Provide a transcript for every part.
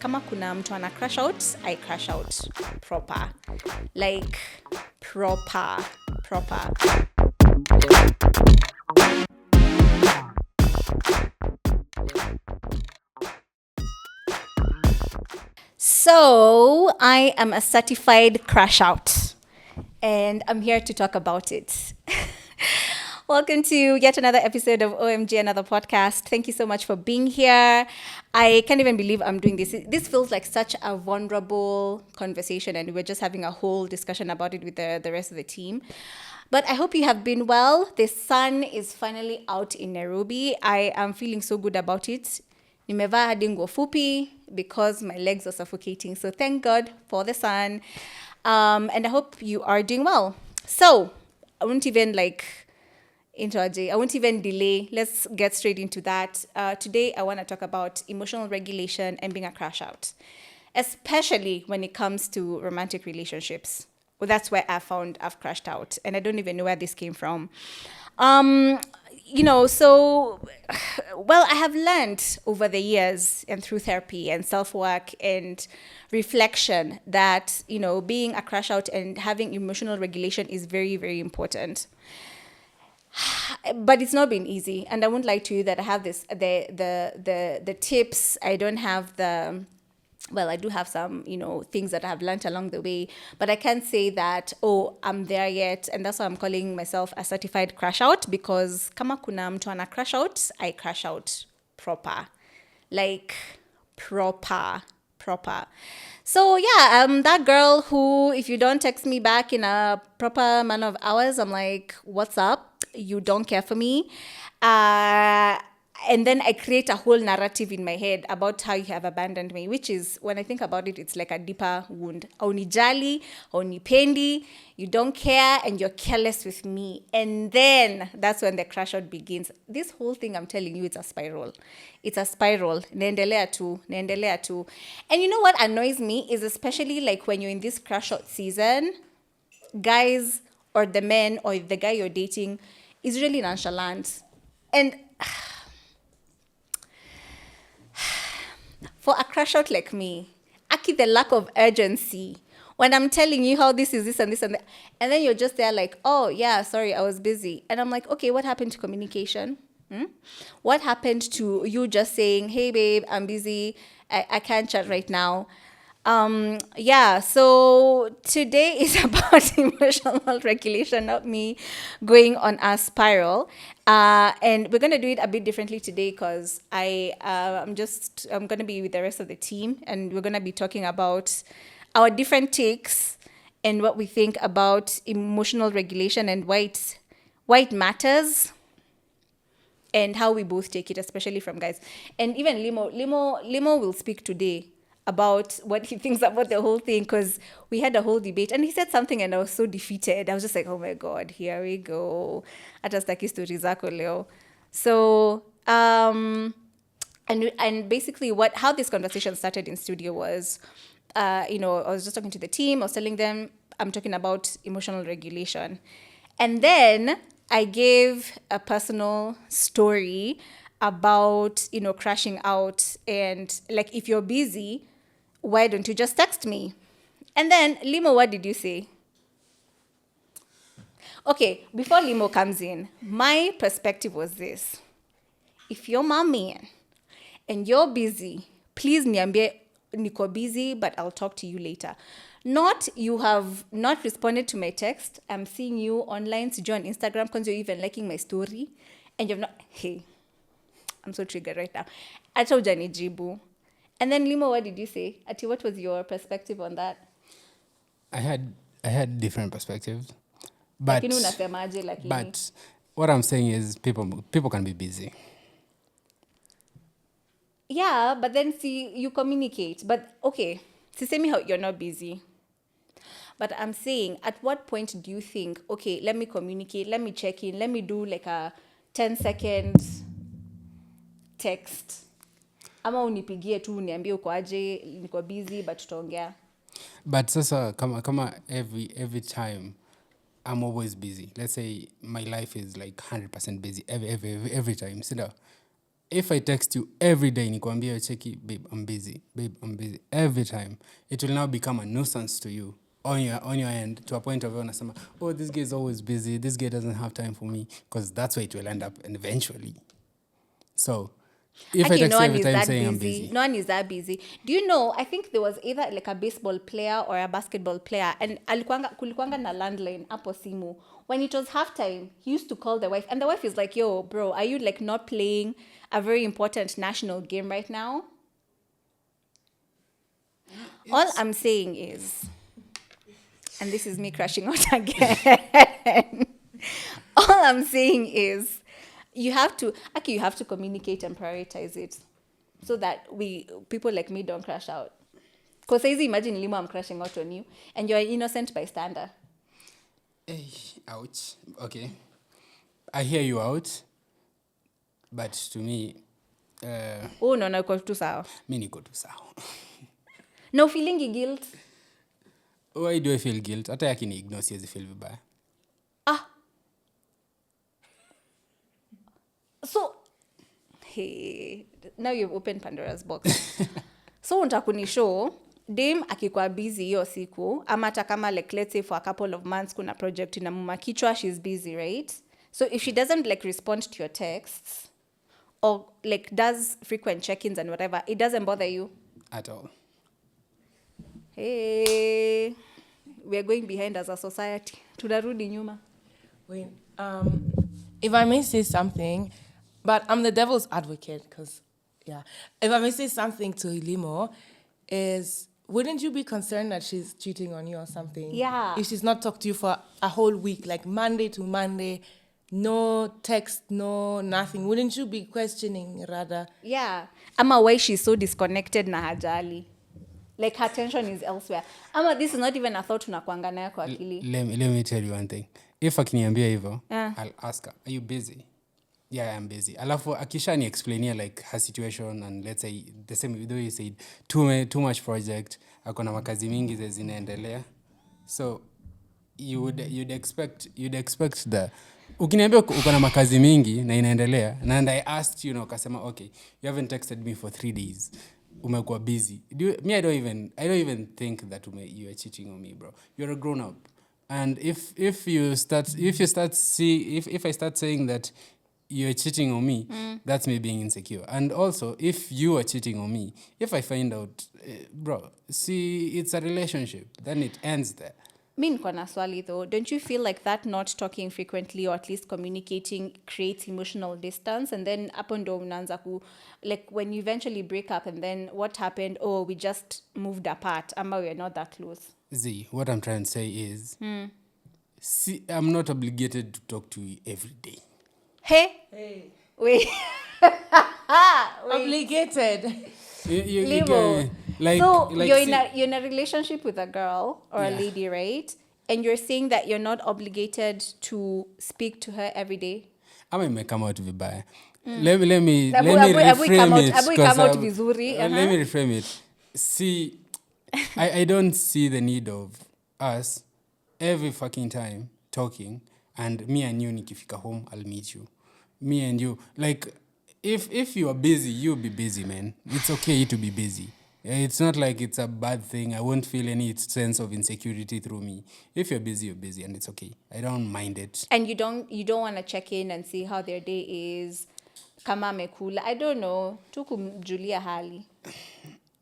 kama kuna mtu ana crash out, I crash out proper. Like proper. So, I am a certified crash out, and I'm here to talk about it. Welcome to yet another episode of OMG, another podcast. Thank you so much for being here. I can't even believe I'm doing this. This feels like such a vulnerable conversation, and we're just having a whole discussion about it with the rest of the team. But I hope you have been well. The sun is finally out in Nairobi. I am feeling so good about it. Nimevaa hadi nguo fupi because my legs are suffocating. So thank God for the sun. And I hope you are doing well. So I won't even delay. Let's get straight into that. Today, I want to talk about emotional regulation and being a crash out, especially when it comes to romantic relationships. Well, that's where I've crashed out, and I don't even know where this came from. I have learned over the years and through therapy and self-work and reflection that, being a crash out and having emotional regulation is very, very important. But it's not been easy, and I won't lie to you that I have the tips. I don't have I do have some, things that I have learned along the way, but I can't say that, I'm there yet. And that's why I'm calling myself a certified crash out, because kama kuna mtu ana crash out, I crash out proper. Like proper. So yeah, I'm that girl who, if you don't text me back in a proper manner of hours, I'm like, what's up? You don't care for me. And then I create a whole narrative in my head about how you have abandoned me, which is, when I think about it, it's like a deeper wound. Haunijali, haunipendi, you don't care, and you're careless with me. And then that's when the crash out begins. This whole thing, I'm telling you, it's a spiral. Naendelea tu. And you know what annoys me is, especially like when you're in this crash out season, guys or the men or the guy you're dating is really nonchalant. And for a crash out like me, the lack of urgency, when I'm telling you how this is this and this and that, and then you're just there like, oh yeah, sorry, I was busy. And I'm like, okay, what happened to communication? What happened to you just saying, hey babe, I'm busy, I can't chat right now? So today is about emotional regulation, not me going on a spiral. And we're going to do it a bit differently today, because I'm going to be with the rest of the team, and we're going to be talking about our different takes and what we think about emotional regulation and why it matters, and how we both take it, especially from guys. And even Limo will speak today about what he thinks about the whole thing, because we had a whole debate, and he said something and I was so defeated. I was just like, oh my God, here we go. Hata sitaki story zako leo. So and basically how this conversation started in studio was, I was just talking to the team. I was telling them I'm talking about emotional regulation, and then I gave a personal story about, crashing out, and like, if you're busy, why don't you just text me? And then, Limo, what did you say? Okay, before Limo comes in, my perspective was this. If you're my man and you're busy, please niambie niko busy, but I'll talk to you later. Not, you have not responded to my text. I'm seeing you online, sijui on Instagram, because you're even liking my story, and you've not, hey, I'm so triggered right now. Hata hujanijibu. And then Limo, what did you say? Ati, what was your perspective on that? I had different perspectives. But what I'm saying is people can be busy. Yeah, but then see, you communicate. But okay, sisemi how you're not busy. But I'm saying, at what point do you think, okay, let me communicate, let me check in, let me do like a 10-second text, ama unipigie tu uniambie uko aje, niko busy but tutaongea? But sasa kama every time I'm always busy. Let's say my life is like 100% busy every time. if I text you every day, nikwambia cheki, babe, I'm busy, every time, it will now become a nuisance to you on your end, to a point of unasema, oh, this guy is always busy, this guy doesn't have time for me, because that's where it will end up eventually. So if I Actually, text you every time saying I'm busy. No one is that busy. Do you know, I think there was either like a baseball player or a basketball player, and kulikuanga na landline hapo simu. When it was halftime, he used to call the wife, and the wife is like, yo, bro, are you like not playing a very important national game right now? All I'm saying is, and this is me crashing out again. All I'm saying is, you have to communicate and prioritize it, so that people like me don't crash out. Because imagine Limo, I'm crashing out on you, and you're an innocent bystander. Hey, ouch. Okay, I hear you out, but to me, Oh no, uko tu sawa. mi niko tu sawa. No feeling guilt. Why do I feel guilt? Hata yakini ignore siwezi feel vibaya. So, hey, now you've opened Pandora's box. So untakunishow dem akikuwa busy hiyo siku, ama hata kama like let's say for a couple of months kuna project inamuma kichwa, she's busy, right? So if she doesn't like respond to your texts or like does frequent check-ins and whatever, it doesn't bother you At all. Hey, we are going behind as a society. Tunarudi nyuma. Wait, if I may say something, but I'm the devil's advocate, because, yeah. If I may say something to Ilimo, is, wouldn't you be concerned that she's cheating on you or something? Yeah. If she's not talked to you for a whole week, like Monday to Monday, no text, no nothing, wouldn't you be questioning, rather? Yeah. Ama why she's so disconnected na hajali. Like her attention is elsewhere. Ama this is not even a thought unakuanga nayo kwa akili. Let me tell you one thing. If akiniambia hivyo, Yeah. I'll ask her, are you busy? Yeah, I'm busy. Alafu akisha ni explainia like her situation, and let's say the same way you said, too much project, akona makazi mingi zinaendelea. So you'd expect the ukiniambia uko na makazi mingi na inaendelea, and I asked you kasema okay, you haven't texted me for 3 days, umekuwa busy. I don't even think that you are cheating on me, bro. You're a grown up, and if I start saying that you're cheating on me, that's me being insecure. And also, if you are cheating on me, if I find out, bro, see, it's a relationship, then it ends there. Mi niko na swali though. Don't you feel like that not talking frequently or at least communicating creates emotional distance? And then hapo ndo mnaanza like when you eventually break up, and then what happened? Oh, we just moved apart. Ama we're not that close. Z, what I'm trying to say is, see, I'm not obligated to talk to you every day. Hey. Wait. Obligated. You Limo. get, like, so like you're see, in a relationship with a girl or a Yeah. lady, right? And you're saying that you're not obligated to speak to her every day. ama imekama out vibaya. Let me Abu reframe it. come 'Cause out vizuri, let me reframe it. See, I don't see the need of us every fucking time talking, and me and you nikifika home, I'll meet you. Me and you, like, if you are busy, you'll be busy, man. It's okay to be busy. It's not like it's a bad thing. I won't feel any sense of insecurity through me. If you're busy, and it's okay. I don't mind it. And you don't want to check in and see how their day is. Kama amekula. I don't know. Tu kumjulia hali.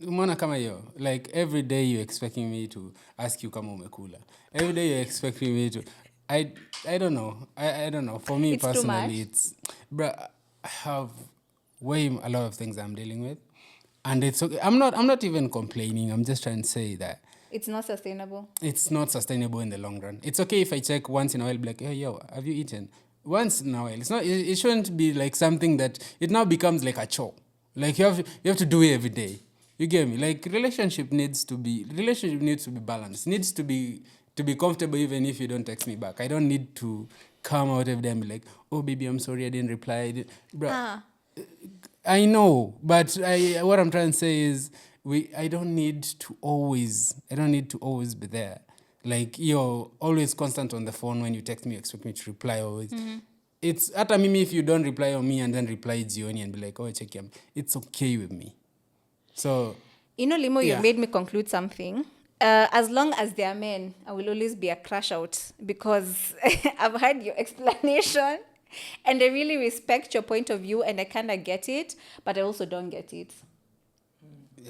Umeona kama hiyo, like every day you're expecting me to ask you kama umekula. Every day you're expecting me to I don't know. I don't know. For me It's too personally, much. it's I have a lot of things I'm dealing with, and it's okay. I'm not even complaining. I'm just trying to say that It's not sustainable. it's not sustainable in the long run. It's okay if I check once in a while, be like, hey, yo, have you eaten? Once in a while. It's not. It shouldn't be like something that it now becomes like a chore. Like you have to do it every day. You get me? Like relationship needs to be balanced. Needs to be comfortable even if you don't text me back. I don't need to come out of them like, oh baby, I'm sorry I didn't reply. Bruh, I know, but what I'm trying to say is I don't need to always be there. Like you're always constant on the phone. When you text me, you expect me to reply always. it's hata mimi if you don't reply on me and then reply jioni and be like, oh, check him, it's okay with me. So Limo, Yeah. you made me conclude something. As long as they are men, I will always be a crash out because I've heard your explanation and I really respect your point of view and I kind of get it, but I also don't get it.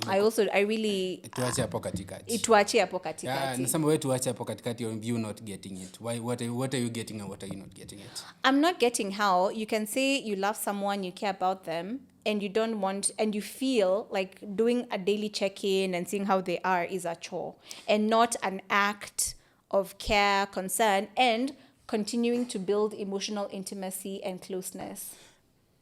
I really tuache hapo katikati. ituachie hapo Yeah, katikati. nasema wewe tuache hapo katikati of you not getting it. What are you getting and what are you not getting it? I'm not getting how you can say you love someone, you care about them, and you don't want, and you feel like doing a daily check-in and seeing how they are is a chore and not an act of care, concern, and continuing to build emotional intimacy and closeness.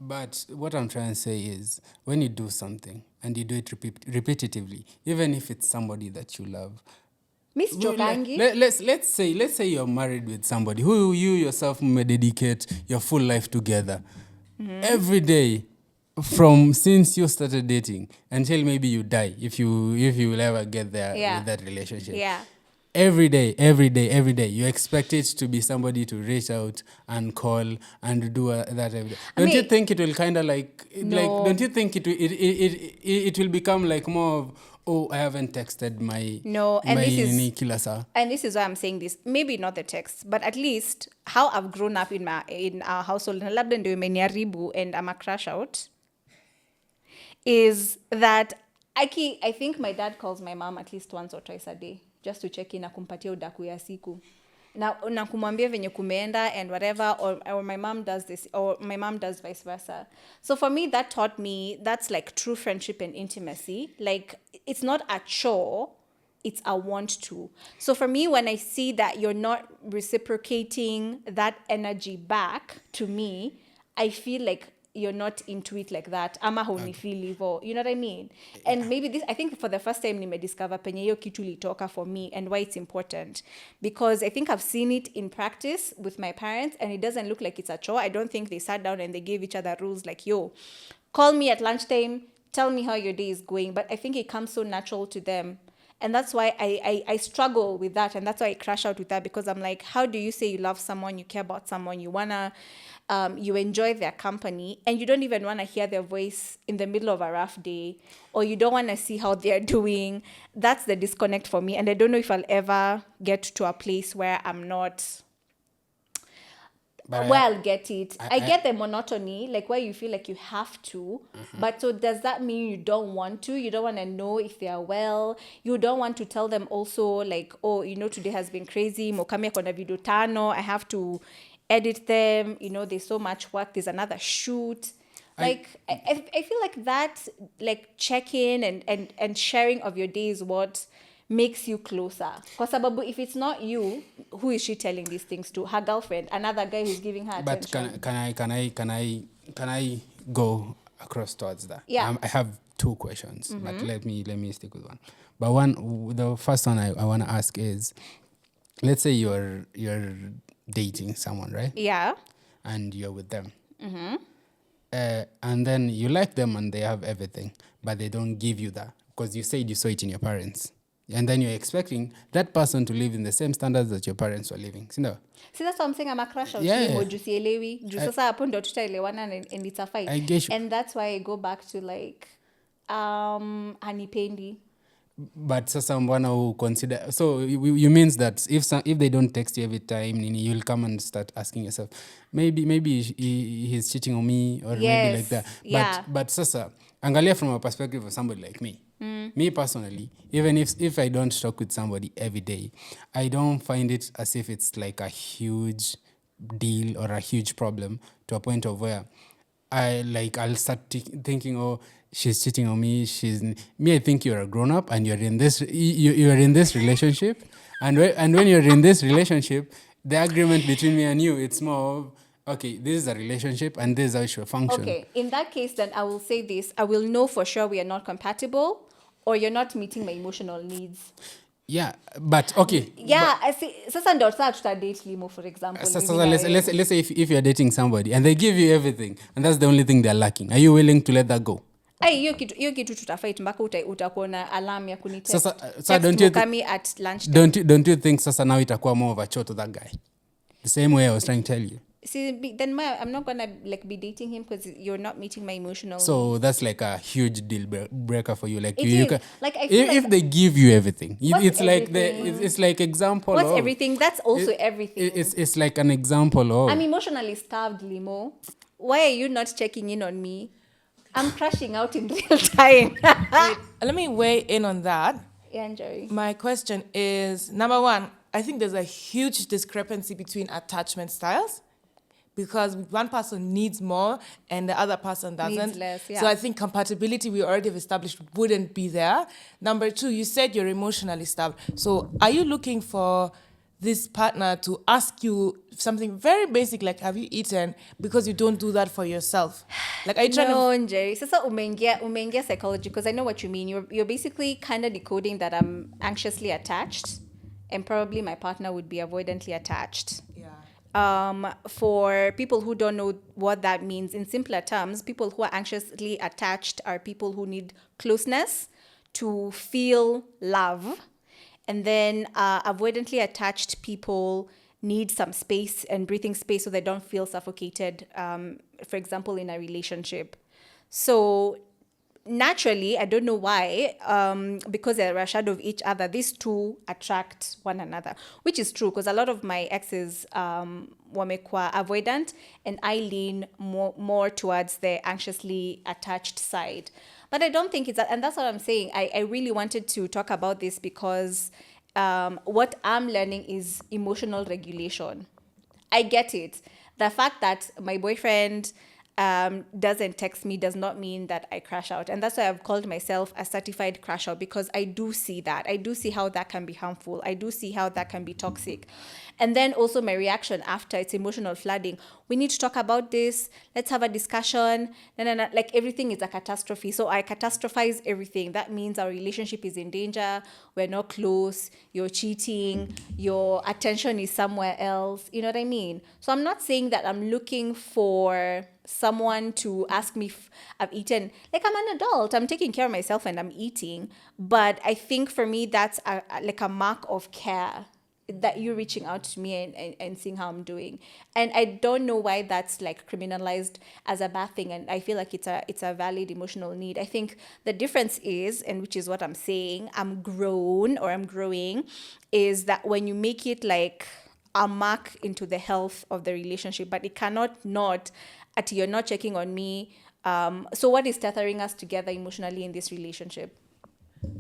But what I'm trying to say is when you do something and you do it repetitively, even if it's somebody that you love, Miss Jokangi, let's say you're married with somebody who you yourself may dedicate your full life together. Every day from since you started dating until maybe you die, if you will ever get there with that relationship. Yeah. Every day, you expect it to be somebody to reach out and call and do that every day. Don't you think it will kind of No. don't you think it will become like more of, oh, I haven't texted my No, and my this is- nini kila saa. And this is why I'm saying this. Maybe not the text, but at least how I've grown up in our household, na labda ndio imeniharibu and I'm a crash out, is that I think my dad calls my mom at least once or twice a day just to check in na kumpatia udaku ya siku. Na kumwambia venye kumeenda and whatever, or my mom does this, or my mom does vice versa. So for me, that taught me that's like true friendship and intimacy. Like, it's not a chore, it's a want to. So for me, when I see that you're not reciprocating that energy back to me, I feel like you're not into it like that. Ama haunifeel hivyo. You know what I mean? And maybe this, I think for the first time nimediscover penye hiyo kitu litoka for me and why it's important. Because I think I've seen it in practice with my parents and it doesn't look like it's a chore. I don't think they sat down and they gave each other rules like, yo, call me at lunchtime, tell me how your day is going. But I think it comes so natural to them. And that's why I struggle with that. And that's why I crash out with that, because I'm like, how do you say you love someone, you care about someone, you wanna, you enjoy their company, and you don't even want to hear their voice in the middle of a rough day, or you don't want to see how they're doing? That's the disconnect for me. And I don't know if I'll ever get to a place where I'm not... But Well, get it. I get the monotony, like where you feel like you have to. But so does that mean you don't want to? You don't want to know if they are well. You don't want to tell them also, like, oh, today has been crazy. Mokami kona video tano. I have to edit them. There's so much work. There's another shoot. Like, I feel like that, like, check-in and sharing of your day is what makes you closer. Kwa sababu if it's not you, who is she telling these things to? Her girlfriend, another guy who's giving her attention. But can I go across towards that? Yeah. I have two questions, but let me stick with one. But the first one I want to ask is, let's say you're dating someone, right? Yeah. And you're with them. And then you like them and they have everything, but they don't give you that because you said you saw it in your parents. And then you're expecting that person to live in the same standards that your parents were living. See, that's what I'm saying. I'm a crush out. Yeah. Juu sielewi. Juu sasa hapo ndo tutaelewana and it's a fight. I get you. And that's why I go back to like, hanipendi. But sasa mbwana who consider, so you means that if they don't text you every time, you'll come and start asking yourself, maybe he's cheating on me, or maybe like that. Yeah. But sasa angalia from a perspective of somebody like me. Me personally, even if I don't talk with somebody every day, I don't find it as if it's like a huge deal or a huge problem to a point of where I'll start thinking, oh, she's cheating on me. I think you're a grown up and you're in this relationship, and when you're in this relationship, the agreement between me and you, it's more of, okay, this is a relationship and this is how it should function. Okay, in that case, then I will say this. I will know for sure we are not compatible, or you're not meeting my emotional needs. Yeah, but okay. Yeah, I see. Sasa ndo saa tutadate limo, for example. Let's say if you're dating somebody and they give you everything and that's the only thing they're lacking, are you willing to let that go? Hiyo kitu tutafight mpaka utakuwa na alarm ya kunitext. Sasa at lunchtime. Don't you think sasa now itakuwa more of a chore to that guy? The same way I was trying to tell you. See, then I'm not gonna like be dating him because you're not meeting my emotional So needs. that's like a huge deal breaker for you. Like It you is can, like I feel if like they give you everything, what's it's like everything? it's like example What's of everything? That's also it, everything. it's like an example I'm of. emotionally starved, Limo. Why are you not checking in on me? I'm crashing out in real time. Wait, let me weigh in on that. Yeah, Jerry. My question is number one, I think there's a huge discrepancy between attachment styles because one person needs more and the other person Needs doesn't. less, So yeah. I think compatibility we already have established wouldn't be there. Number two, you said you're emotionally starved. So are you looking for this partner to ask you something very basic like have you eaten because you don't do that for yourself? Like are you trying to No, Jerry. Sasa umeingia psychology because I know what you mean. You're basically kind of decoding that I'm anxiously attached, and probably my partner would be avoidantly attached. For people who don't know what that means, in simpler terms, people who are anxiously attached are people who need closeness to feel love. And then avoidantly attached people need some space and breathing space so they don't feel suffocated, for example, in a relationship. So naturally, I don't know why, because they're a shadow of each other, these two attract one another, which is true because a lot of my exes wamekwa avoidant, and I lean more towards the anxiously attached side. But I don't think it's that, and that's what I'm saying. I really wanted to talk about this because what I'm learning is emotional regulation. I get it. The fact that my boyfriend doesn't text me does not mean that I crash out. And that's why I've called myself a certified crash out, because I do see that. I do see how that can be harmful. I do see how that can be toxic. And then also my reaction after, it's emotional flooding. We need to talk about this. Let's have a discussion. Like everything is a catastrophe. So I catastrophize everything. That means our relationship is in danger. We're not close. You're cheating. Your attention is somewhere else. You know what I mean? So I'm not saying that I'm looking for someone to ask me if I've eaten. Like, I'm an adult. I'm taking care of myself and I'm eating. But I think for me, that's like a mark of care, that you're reaching out to me and seeing how I'm doing. And I don't know why that's like criminalized as a bad thing. And I feel like it's a valid emotional need. I think the difference is, and which is what I'm saying, I'm grown or I'm growing, is that when you make it like a mark into the health of the relationship, but it cannot not at you're not checking on me. So what is tethering us together emotionally in this relationship?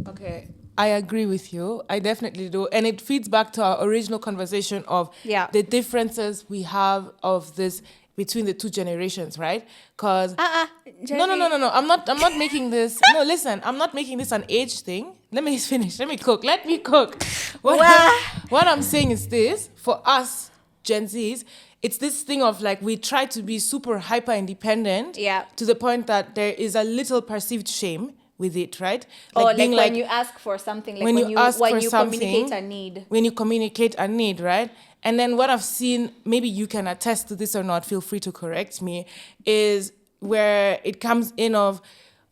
Okay, I agree with you. I definitely do. And it feeds back to our original conversation of Yeah. the differences we have of this between the two generations, right? Because no. I'm not making this. No, listen, I'm not making this an age thing. Let me finish. Let me cook. Let me cook. Wah. What I'm saying is this: for us Gen Zs, it's this thing of like we try to be super hyper independent, Yeah. to the point that there is a little perceived shame with it, right? Or like being when you ask for something, like when you ask when for you something, communicate a need. when you communicate a need, right? And then what I've seen, maybe you can attest to this or not, feel free to correct me, is where it comes in of,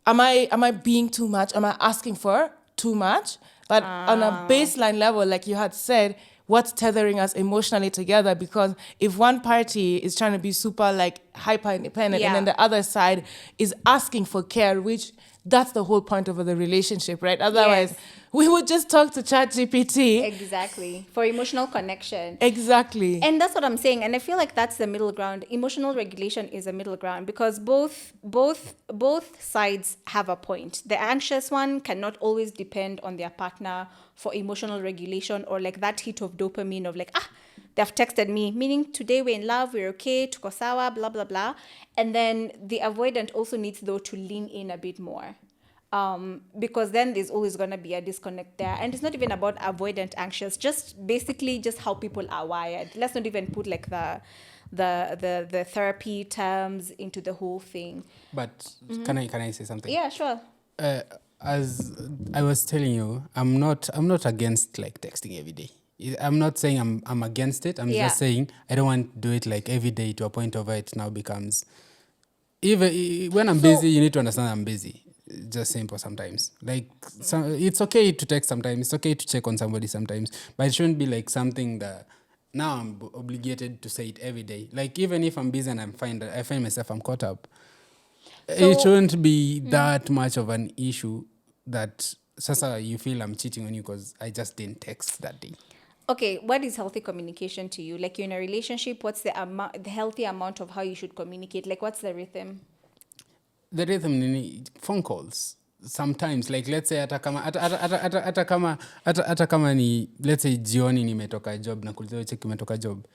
am I being too much? Am I asking for too much? But on a baseline level, like you had said, what's tethering us emotionally together? Because if one party is trying to be super like hyper independent, and Yeah. then the other side is asking for care, which that's the whole point of the relationship, right? Otherwise, Yes. we would just talk to ChatGPT. Exactly. For emotional connection. Exactly. And that's what I'm saying. And I feel like that's the middle ground. Emotional regulation is a middle ground because both sides have a point. The anxious one cannot always depend on their partner for emotional regulation, or like that hit of dopamine of like, they've texted me, meaning today we're in love, we're okay, tuko sawa, blah, blah, blah. And then the avoidant also needs, though, to lean in a bit more. Because then there's always going to be a disconnect there. And it's not even about avoidant anxious, just basically just how people are wired. Let's not even put like the therapy terms into the whole thing. But can I say something? Yeah, sure. As I was telling you, I'm not against like texting every day. I'm not saying I'm against it. I'm Yeah. just saying I don't want to do it like every day to a point of where it now becomes, even when I'm busy, you need to understand I'm busy. Just simple sometimes. Like it's okay to text sometimes. It's okay to check on somebody sometimes, but it shouldn't be like something that now I'm obligated to say it every day. Like even if I'm busy and I find myself I'm caught up, it So shouldn't be that much of an issue that sasa you feel I'm cheating on you because I just didn't text that day. okay, what is healthy communication to you? Like you're in a relationship, what's the healthy amount of how you should communicate? Like what's the rhythm? The rhythm nini phone calls sometimes, like let's say hata kama ni let's say jioni nimetoka job na kuuliza cheki umetoka job,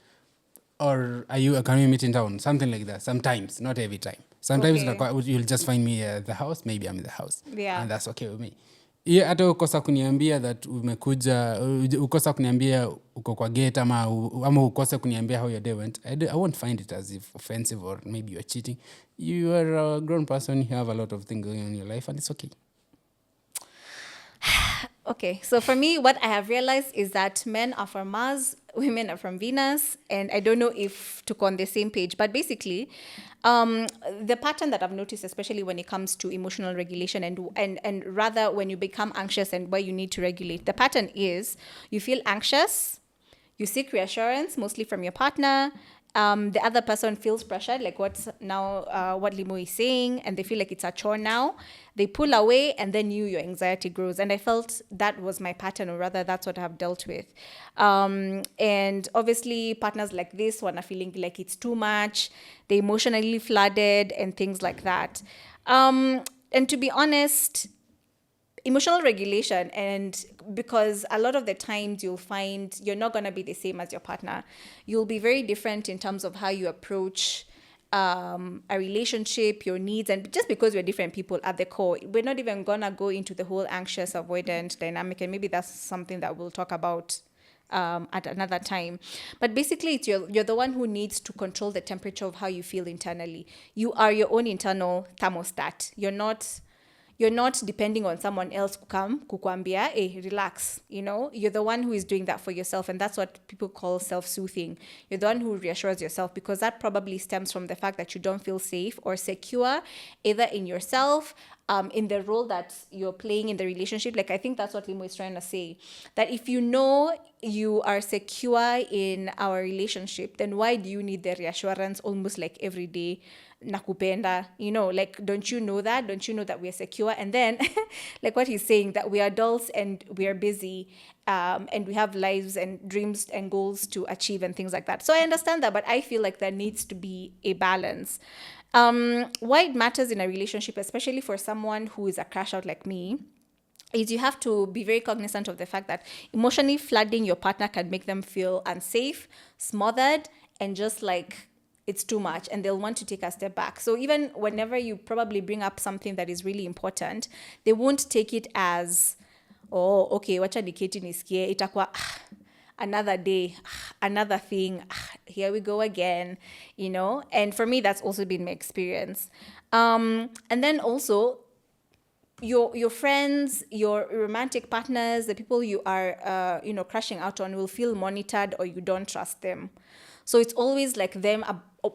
or can we meet in town, something like that. Sometimes, not every time. Sometimes Okay. you'll just find me at the house, maybe I'm in the house, Yeah. and that's okay with me. Yeah, hata ukosa kuniambia that umekuja, ukosa kuniambia uko kwa gate, ama ukose kuniambia how your day went, I won't find it as if offensive or maybe you're cheating. You are a grown person, you have a lot of things going on in your life, and it's okay. Okay, so for me, what I have realized is that men are from Mars, women are from Venus, and I don't know if to go on the same page, but basically, the pattern that I've noticed, especially when it comes to emotional regulation and rather when you become anxious and where you need to regulate, the pattern is you feel anxious, you seek reassurance, mostly from your partner. The other person feels pressured, like what Limo is saying, and they feel like it's a chore now. They pull away, and then your anxiety grows. And I felt that was my pattern, or rather, that's what I've dealt with. And obviously, partners like this one are feeling like it's too much. They emotionally flooded and things like that. And to be honest, emotional regulation, and because a lot of the times you'll find you're not going to be the same as your partner, you'll be very different in terms of how you approach a relationship, your needs, and just because we're different people at the core, we're not even gonna go into the whole anxious avoidant dynamic, and maybe that's something that we'll talk about at another time. But basically, it's you're the one who needs to control the temperature of how you feel internally. You are your own internal thermostat. You're not depending on someone else kukwambia, hey, relax. You're the one who is doing that for yourself. And that's what people call self-soothing. You're the one who reassures yourself, because that probably stems from the fact that you don't feel safe or secure, either in yourself, in the role that you're playing in the relationship. Like, I think that's what Limo is trying to say. That if you know you are secure in our relationship, then why do you need the reassurance almost like every day? Nakupenda, like, don't you know that? Don't you know that we're secure? And then, like what he's saying, that we are adults and we are busy, and we have lives and dreams and goals to achieve and things like that. So I understand that, but I feel like there needs to be a balance. Why it matters in a relationship, especially for someone who is a crash out like me, is you have to be very cognizant of the fact that emotionally flooding your partner can make them feel unsafe, smothered, and just like it's too much, and they'll want to take a step back. So even whenever you probably bring up something that is really important, they won't take it as, oh, okay, wacha niketi nisikie, itakuwa another day, another thing, here we go again, And for me, that's also been my experience. And then also, your friends, your romantic partners, the people you are crashing out on will feel monitored, or you don't trust them. So it's always like them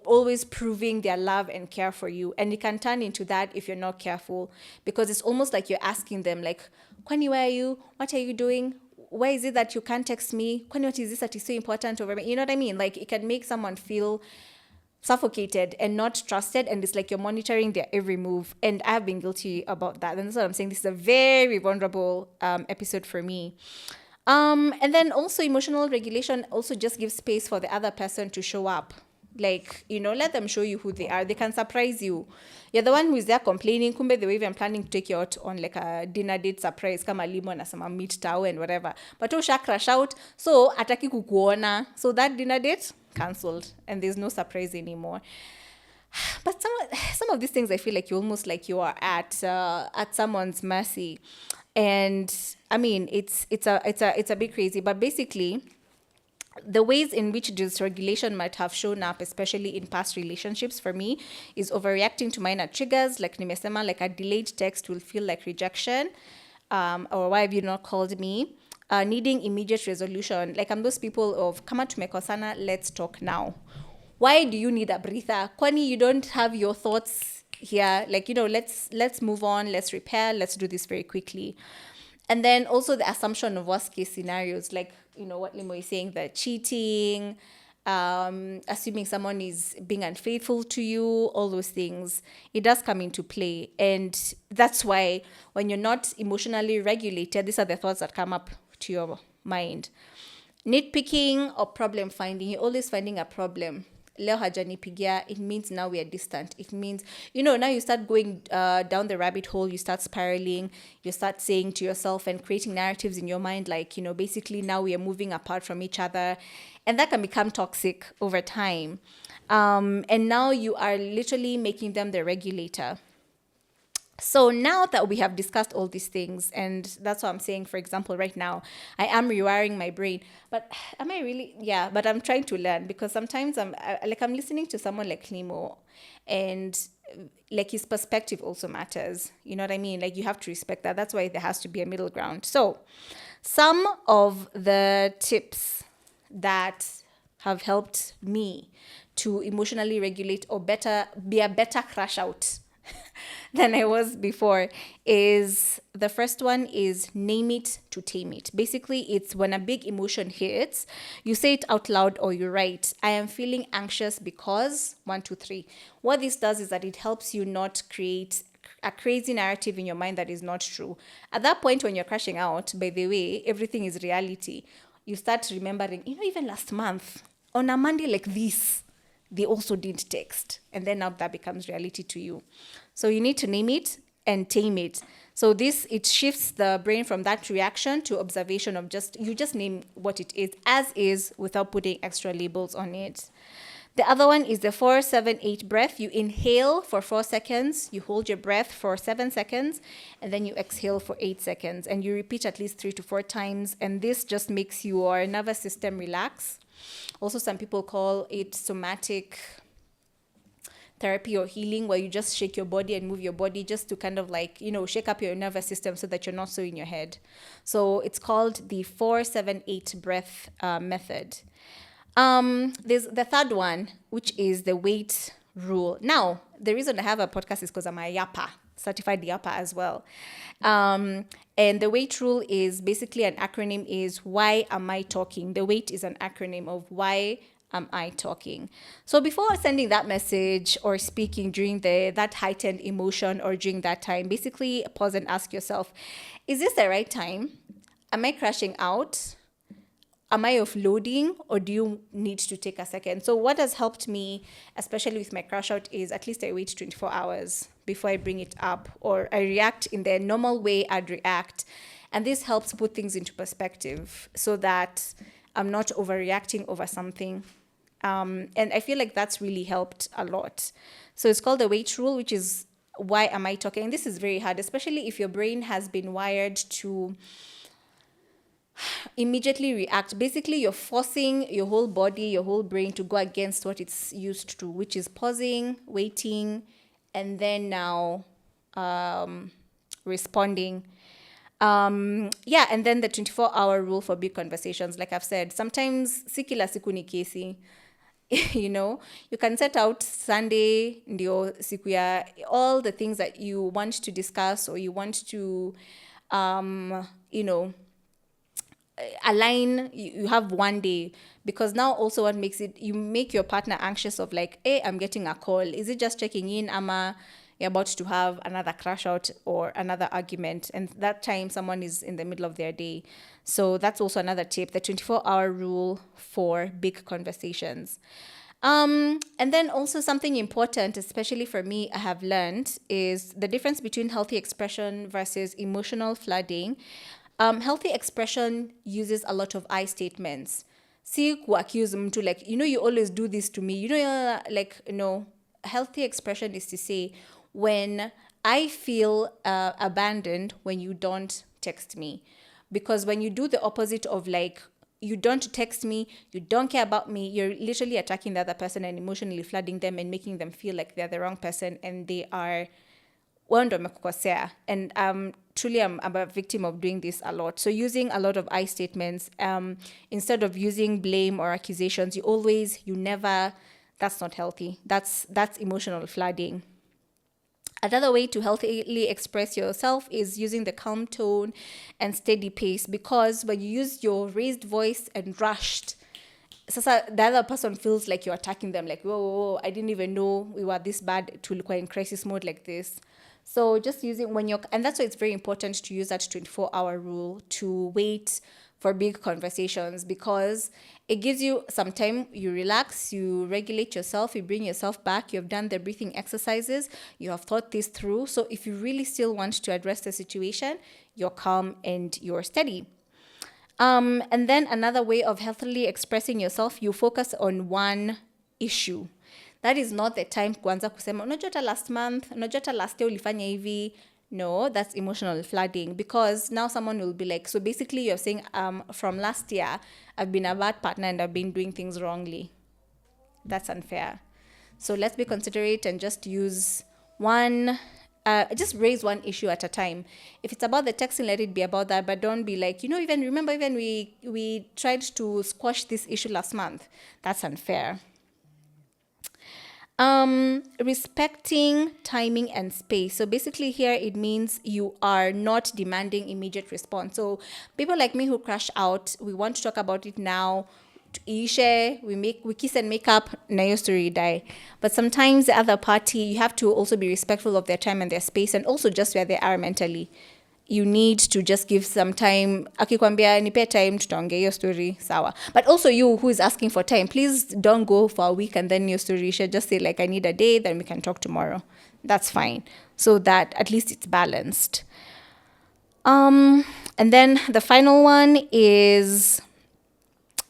always proving their love and care for you, and it can turn into that if you're not careful, because it's almost like you're asking them, like, Kwani, where are you? What are you doing? Why is it that you can't text me? Kwani, what is this that is so important over me? You know what I mean? Like, it can make someone feel suffocated and not trusted, and it's like you're monitoring their every move. And I've been guilty about that, and that's what I'm saying. This is a very vulnerable episode for me. And then also, emotional regulation also just gives space for the other person to show up. Like, let them show you who they are. They can surprise you. You're the one who is there complaining. Kumbe, they were even planning to take you out on like a dinner date surprise, kama limo na sama meat tao and whatever. But usha crash out. So, ataki kukuona. So, that dinner date, cancelled. And there's no surprise anymore. But some of these things, I feel like you almost like you are at someone's mercy. And I mean, it's a bit crazy. But basically, the ways in which dysregulation might have shown up, especially in past relationships for me, is overreacting to minor triggers. Like nimesema, like a delayed text will feel like rejection, or why have you not called me? Needing immediate resolution. Like, I'm those people of, kama tumekosana, let's talk now. Why do you need a breather? Kwani, you don't have your thoughts here? Like, let's move on, let's repair, let's do this very quickly. And then also the assumption of worst case scenarios, like, what Limo is saying, the cheating, assuming someone is being unfaithful to you, all those things, it does come into play. And that's why when you're not emotionally regulated, these are the thoughts that come up to your mind. Nitpicking or problem finding, you're always finding a problem. Leo hajanipigia, it means now we are distant. It means, now you start going down the rabbit hole, you start spiraling, you start saying to yourself and creating narratives in your mind, like, basically now we are moving apart from each other. And that can become toxic over time. And now you are literally making them the regulator. So now that we have discussed all these things, and that's what I'm saying, for example, right now, I am rewiring my brain. But am I really? Yeah, but I'm trying to learn, because sometimes I'm listening to someone like Nemo, and like his perspective also matters. You know what I mean? Like, you have to respect that. That's why there has to be a middle ground. So some of the tips that have helped me to emotionally regulate, or be a better crash out than I was before, is the first one is name it to tame it. Basically, it's when a big emotion hits, you say it out loud or you write, I am feeling anxious because 1, 2, 3. What this does is that it helps you not create a crazy narrative in your mind that is not true. At that point, when you're crashing out, by the way, everything is reality. You start remembering, even last month on a Monday like this, they also didn't text. And then now that becomes reality to you. So you need to name it and tame it. So it shifts the brain from that reaction to observation of you just name what it is as is, without putting extra labels on it. The other one is the 4, 7, 8 breath. You inhale for 4 seconds, you hold your breath for 7 seconds, and then you exhale for 8 seconds. And you repeat at least 3 to 4 times. And this just makes your nervous system relax. Also, some people call it somatic therapy or healing, where you just shake your body and move your body just to kind of shake up your nervous system so that you're not so in your head. So it's called the 4, 7, 8 breath method. There's the third one, which is the weight rule. Now, the reason I have a podcast is because I'm a yappa, certified yappa as well. And the weight rule is basically an acronym, is why am I talking? The weight is an acronym of why am I talking? So before sending that message or speaking during that heightened emotion or during that time, basically pause and ask yourself, is this the right time? Am I crashing out? Am I offloading, or do you need to take a second? So what has helped me, especially with my crash out, is at least I wait 24 hours before I bring it up, or I react in the normal way I'd react. And this helps put things into perspective so that I'm not overreacting over something. And I feel like that's really helped a lot. So it's called the wait rule, which is why am I talking? And this is very hard, especially if your brain has been wired to immediately react. Basically, you're forcing your whole body, your whole brain to go against what it's used to, which is pausing, waiting, and then now responding. And then the 24-hour rule for big conversations. Like I've said, sometimes si kila siku ni kesi. You can set out Sunday, ndio siku ya all the things that you want to discuss, or you want to, align. You have one day, because now also what makes it, you make your partner anxious of like, hey, I'm getting a call, is it just checking in, ama you're about to have another crash out or another argument, and that time someone is in the middle of their day. So that's also another tip, the 24-hour rule for big conversations. And then also something important, especially for me, I have learned, is the difference between healthy expression versus emotional flooding. Healthy expression uses a lot of I statements. Si kuaccuse mtu, like, you always do this to me. Healthy expression is to say, when I feel abandoned when you don't text me. Because when you do the opposite of like, you don't text me, you don't care about me, you're literally attacking the other person and emotionally flooding them and making them feel like they're the wrong person and they are and truly I'm a victim of doing this a lot. So using a lot of I statements, instead of using blame or accusations, you never, that's not healthy. That's emotional flooding. Another way to healthily express yourself is using the calm tone and steady pace, because when you use your raised voice and rushed, sasa the other person feels like you're attacking them, like, whoa, whoa, whoa, I didn't even know we were this bad to look in crisis mode like this. So just using when you're, and that's why it's very important to use that 24-hour rule to wait for big conversations, because it gives you some time, you relax, you regulate yourself, you bring yourself back, you have done the breathing exercises, you have thought this through. So if you really still want to address the situation, you're calm and you're steady. And then another way of healthily expressing yourself, you focus on one issue. That is not the time kuanza kusema, unajua hata last month, unajua hata last year ulifanya hivi. No, that's emotional flooding, because now someone will be like, so basically you're saying, from last year, I've been a bad partner and I've been doing things wrongly. That's unfair. So let's be considerate and just use just raise one issue at a time. If it's about the texting, let it be about that, but don't be like, even remember, even we tried to squash this issue last month. That's unfair. Respecting timing and space. So basically here it means you are not demanding immediate response. So people like me who crash out, we want to talk about it now. Ishe, we kiss and make up, na your story die. But sometimes the other party, you have to also be respectful of their time and their space, and also just where they are mentally. You need to just give some time. Akikwambia nipe time, tutaongea hiyo story, sawa. But also you who is asking for time, please don't go for a week and then your story should just say like, I need a day, then we can talk tomorrow. That's fine. So that at least it's balanced. And then the final one is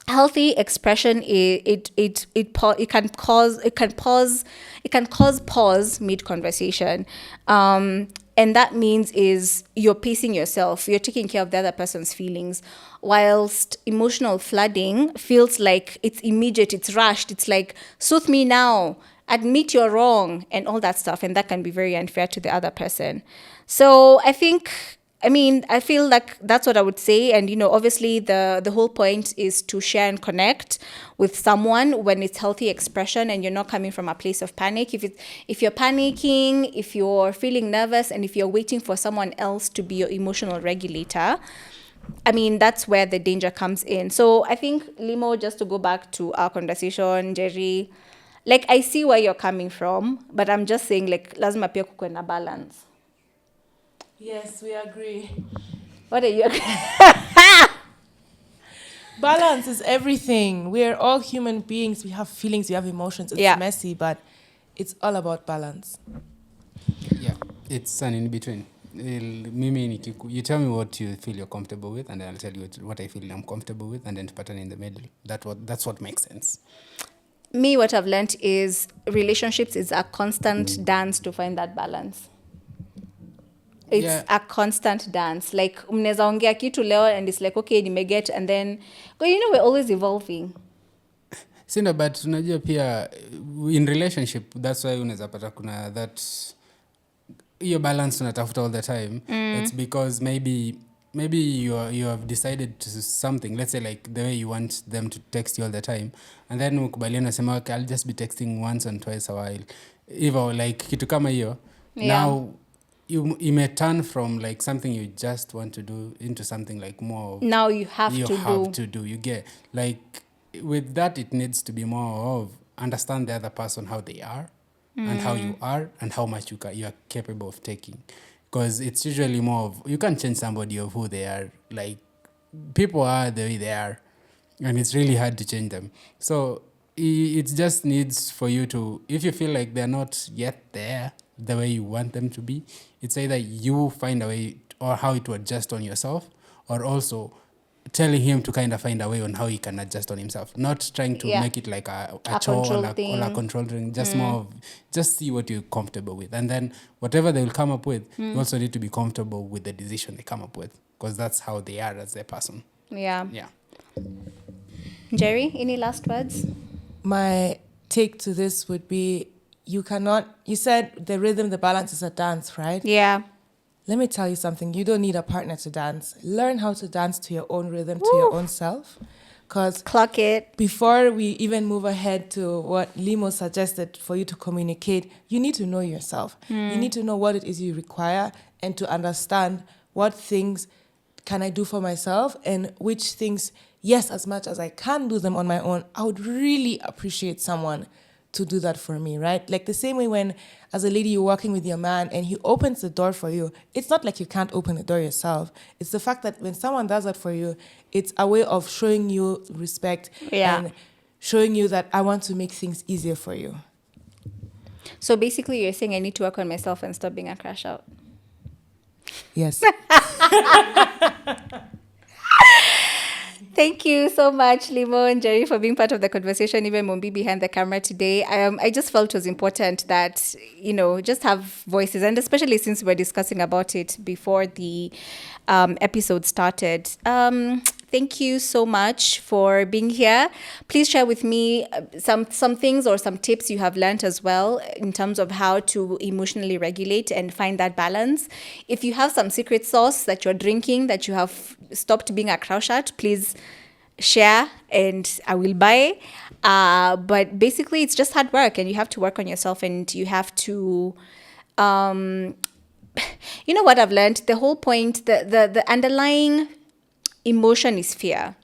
healthy expression. It can cause pause mid conversation. And that means is you're pacing yourself, you're taking care of the other person's feelings, whilst emotional flooding feels like it's immediate, it's rushed, it's like, soothe me now, admit you're wrong, and all that stuff. And that can be very unfair to the other person. So I feel like that's what I would say. And, obviously the whole point is to share and connect with someone when it's healthy expression and you're not coming from a place of panic. If you're panicking, if you're feeling nervous, and if you're waiting for someone else to be your emotional regulator, that's where the danger comes in. So I think, Limo, just to go back to our conversation, Jerry, like, I see where you're coming from, but I'm just saying, like, lazima pia kukuwe na balance. Yes, we agree. What are you? Balance is everything. We're all human beings. We have feelings, we have emotions. It's messy, but it's all about balance. Yeah, it's an in-between. You tell me what you feel you're comfortable with, and then I'll tell you what I feel I'm comfortable with, and then to pattern in the middle. That's what makes sense. Me, what I've learned is relationships is a constant dance to find that balance. It's a constant dance. Like, mneza ongea kitu leo and it's like, okay, nimeget, and then, we're always evolving. Sinda, but unajua pia in relationship, that's why unaweza pata kuna that your balance unatafuta all the time. It's because maybe you have decided to something, let's say like the way you want them to text you all the time, and then ukubaliana sema, okay, I'll just be texting once and twice a while, hivyo like kitu kama hiyo. Now you may turn from like something you just want to do into something like more of, now you have to do. You get, like, with that it needs to be more of understand the other person, how they are and how you are and how much you are capable of taking, because it's usually more of, you can't change somebody of who they are. Like, people are the way they are and it's really hard to change them. So it just needs for you to, if you feel like they're not yet there the way you want them to be, it's either you find a way or how to adjust on yourself, or also telling him to kind of find a way on how he can adjust on himself, not trying to make it like a chore or a control thing, just more of, just see what you're comfortable with, and then whatever they will come up with, you also need to be comfortable with the decision they come up with, because that's how they are as a person. Yeah. Jerry, any last words? My take to this would be, you said the rhythm, the balance is a dance, right? Yeah. Let me tell you something. You don't need a partner to dance. Learn how to dance to your own rhythm, to your own self. Because Clock it. before we even move ahead to what Limo suggested for you to communicate, you need to know yourself. You need to know what it is you require and to understand what things can I do for myself and which things, yes, as much as I can do them on my own, I would really appreciate someone to do that for me, right? Like the same way when, as a lady, you're walking with your man and he opens the door for you, it's not like you can't open the door yourself. It's the fact that when someone does that for you, it's a way of showing you respect and showing you that I want to make things easier for you. So basically, you're saying I need to work on myself and stop being a crash out. Yes. Thank you so much, Limo and Jerry, for being part of the conversation, even Mumbi behind the camera today. I just felt it was important that, just have voices, and especially since we're discussing about it before the episode started. Thank you so much for being here. Please share with me some things or some tips you have learned as well in terms of how to emotionally regulate and find that balance. If you have some secret sauce that you're drinking that you have stopped being a crush at, please share and I will buy. But basically, it's just hard work and you have to work on yourself and you have to... you know what I've learned? The whole point, the underlying emotion is fear.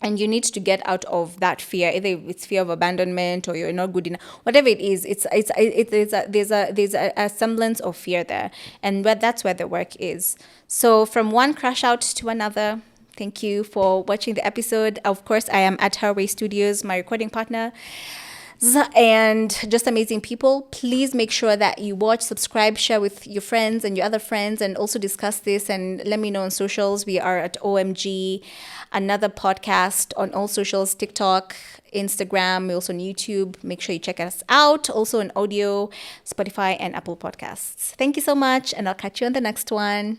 And you need to get out of that fear. Either it's fear of abandonment or you're not good enough, whatever it is. There's a semblance of fear there, and that's where the work is. So from one crash out to another. Thank you for watching the episode. Of course, I am at Herway Studios, my recording partner, and just amazing people. Please make sure that you watch, subscribe, share with your friends and your other friends, and also discuss this and let me know on socials. We are at OMG, another podcast on all socials, TikTok, Instagram. We're also on YouTube. Make sure you check us out. Also on audio, Spotify, and Apple Podcasts. Thank you so much, and I'll catch you on the next one.